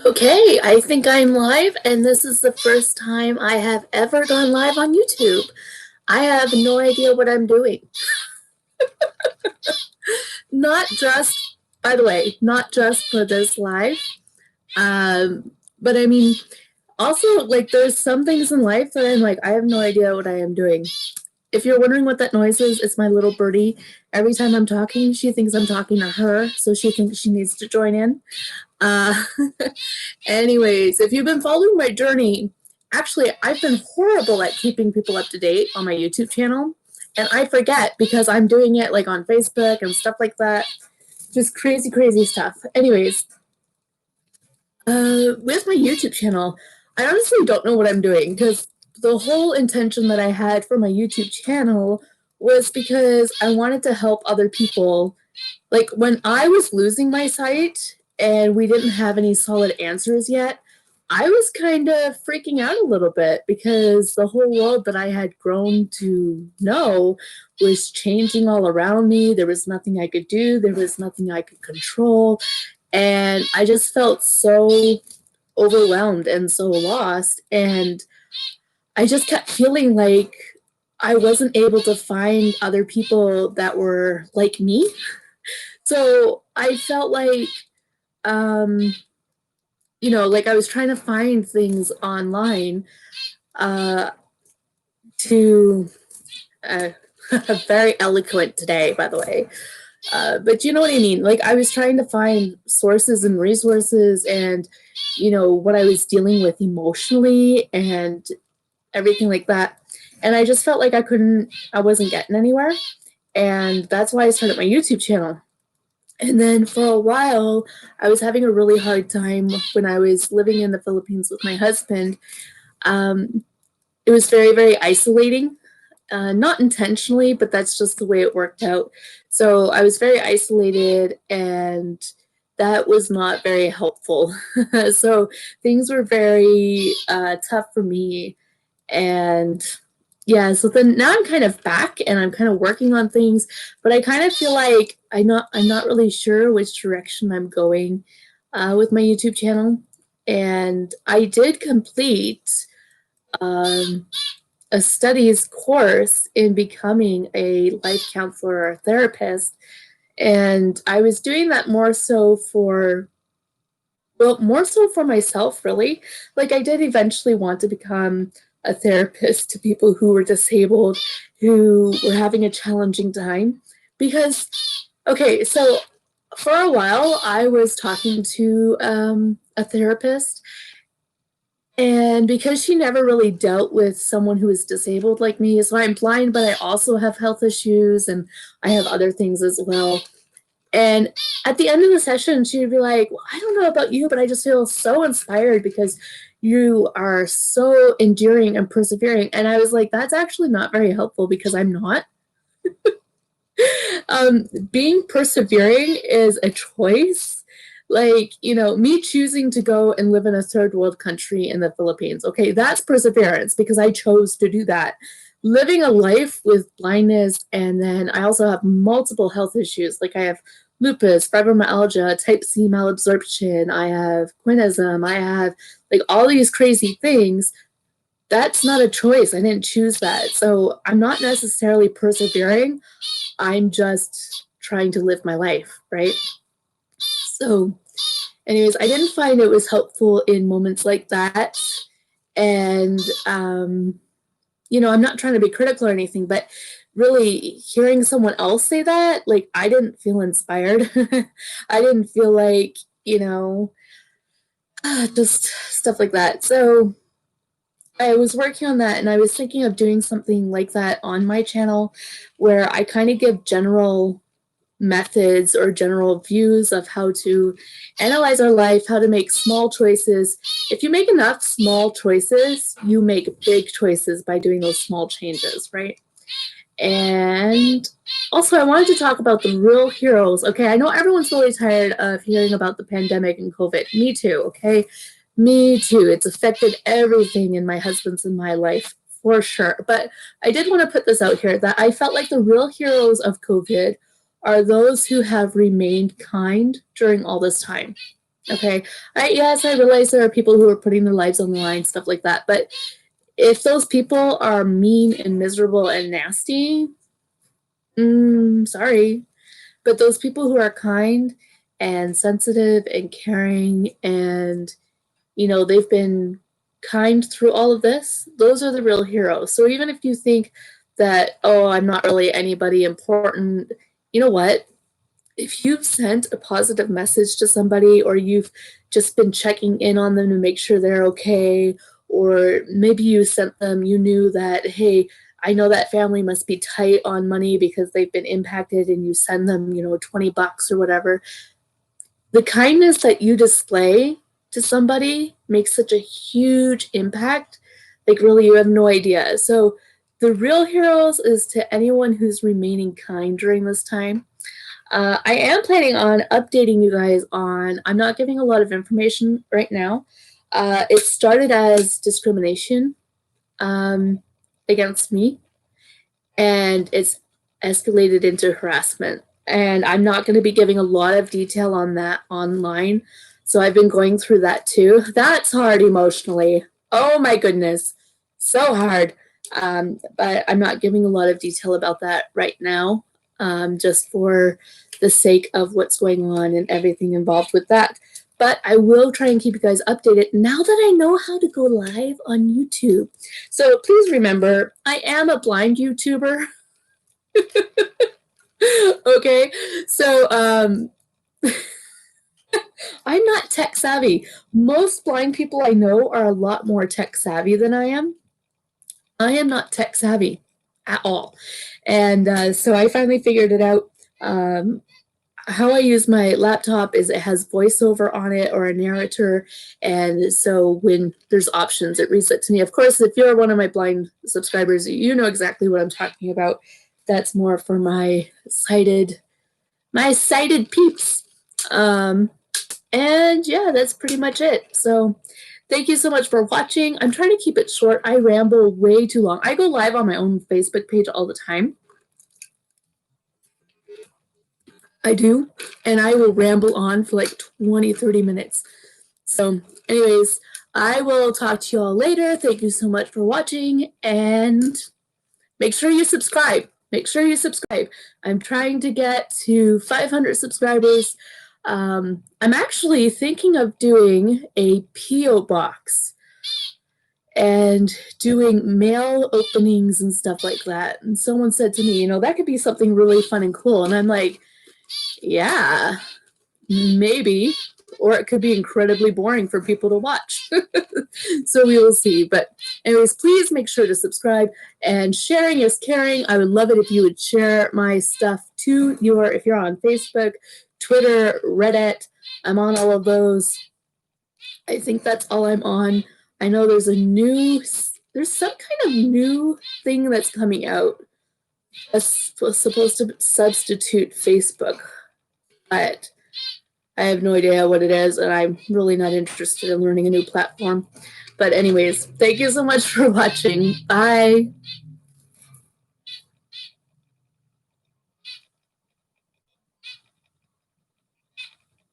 Okay, I think I'm live, and this is the first time I have ever gone live on YouTube. I have no idea what I'm doing. Not just, by the way, not just for this live, but I mean, also, like, there's some things in life that I'm like, I have no idea what I am doing. If you're wondering what that noise is, it's my little birdie. Every time I'm talking, she thinks I'm talking to her, so she thinks she needs to join in. Uh, Anyways, if you've been following my journey, actually, I've been horrible at keeping people up to date on my YouTube channel. And I forget because I'm doing it like on Facebook and stuff like that. Just crazy, crazy stuff. Anyways, with my YouTube channel, I honestly don't know what I'm doing because the whole intention that I had for my YouTube channel was because I wanted to help other people. Like when I was losing my sight and we didn't have any solid answers yet, I was kind of freaking out a little bit because the whole world that I had grown to know was changing all around me. There was nothing I could do, there was nothing I could control. And I just felt so overwhelmed and so lost. And I just kept feeling like I wasn't able to find other people that were like me. So I felt like, um, like I was trying to find things online uh, to, uh, very eloquent today, by the way. But you know what I mean? Like I was trying to find sources and resources and, what I was dealing with emotionally and everything like that. And I just felt like I wasn't getting anywhere. And that's why I started my YouTube channel. And then for a while, I was having a really hard time when I was living in the Philippines with my husband. Um, it was very, very isolating, not intentionally, but that's just the way it worked out. So I was very isolated, and that was not very helpful. So things were very tough for me. And yeah, so then now I'm kind of back and I'm kind of working on things, but I kind of feel like I'm not really sure which direction I'm going with my YouTube channel. And I did complete um, a studies course in becoming a life counselor or therapist, and I was doing that more so for myself, really. Like, I did eventually want to become a therapist to people who were disabled, who were having a challenging time. Because, okay, so for a while, I was talking to a therapist, and because she never really dealt with someone who is disabled like me, so I'm blind, but I also have health issues and I have other things as well. And at the end of the session, she would be like, well, I don't know about you, but I just feel so inspired because you are so enduring and persevering. And I was like, that's actually not very helpful because I'm not. Being persevering is a choice. Like, me choosing to go and live in a third world country in the Philippines. Okay, that's perseverance because I chose to do that. Living a life with blindness, and then I also have multiple health issues. Like I have lupus, fibromyalgia, type C malabsorption, I have quinism, I have like all these crazy things. That's not a choice. I didn't choose that. So I'm not necessarily persevering. I'm just trying to live my life, right? So, anyways, I didn't find it was helpful in moments like that. And, I'm not trying to be critical or anything, but really hearing someone else say that, like, I didn't feel inspired. I didn't feel like, just stuff like that. So, I was working on that and I was thinking of doing something like that on my channel where I kind of give general methods or general views of how to analyze our life, how to make small choices. If you make enough small choices, you make big choices by doing those small changes, right? And also, I wanted to talk about the real heroes. Okay, I know everyone's really tired of hearing about the pandemic and COVID. Me too, okay? Me too. It's affected everything in my husband's and my life for sure. But I did want to put this out here that I felt like the real heroes of COVID are those who have remained kind during all this time. Okay. Yes, I realize there are people who are putting their lives on the line, stuff like that. But if those people are mean and miserable and nasty, sorry. But those people who are kind and sensitive and caring and, they've been kind through all of this, those are the real heroes. So even if you think that, oh, I'm not really anybody important, you know what? If you've sent a positive message to somebody or you've just been checking in on them to make sure they're okay, or maybe you knew that, hey, I know that family must be tight on money because they've been impacted, and you send them, $20 or whatever. The kindness that you display to somebody makes such a huge impact. Like, really, you have no idea. So, the real heroes is to anyone who's remaining kind during this time. I am planning on updating you guys on, I'm not giving a lot of information right now. It started as discrimination um, against me, and it's escalated into harassment. And I'm not going to be giving a lot of detail on that online. So I've been going through that too. That's hard emotionally. Oh my goodness. So hard. But I'm not giving a lot of detail about that right now, just for the sake of what's going on and everything involved with that. But I will try and keep you guys updated now that I know how to go live on YouTube. So please remember, I am a blind YouTuber. Okay, so I'm not tech savvy. Most blind people I know are a lot more tech savvy than I am. I am not tech savvy at all. And so I finally figured it out. How I use my laptop is it has voiceover on it or a narrator. And so when there's options, it reads it to me. Of course, if you're one of my blind subscribers, you know exactly what I'm talking about. That's more for my sighted peeps. And yeah, that's pretty much it. So thank you so much for watching. I'm trying to keep it short. I ramble way too long. I go live on my own Facebook page all the time. I do. And I will ramble on for like 20, 30 minutes. So anyways, I will talk to you all later. Thank you so much for watching, and make sure you subscribe. Make sure you subscribe. I'm trying to get to 500 subscribers. I'm actually thinking of doing a P.O. box and doing mail openings and stuff like that. And someone said to me, that could be something really fun and cool. And I'm like, yeah, maybe. Or it could be incredibly boring for people to watch. So we will see. But anyways, please make sure to subscribe, and sharing is caring. I would love it if you would share my stuff to if you're on Facebook, Twitter, Reddit. I'm on all of those. I think that's all I'm on. I know there's some kind of new thing that's coming out that's supposed to substitute Facebook, but I have no idea what it is, and I'm really not interested in learning a new platform. But anyways, thank you so much for watching. Bye.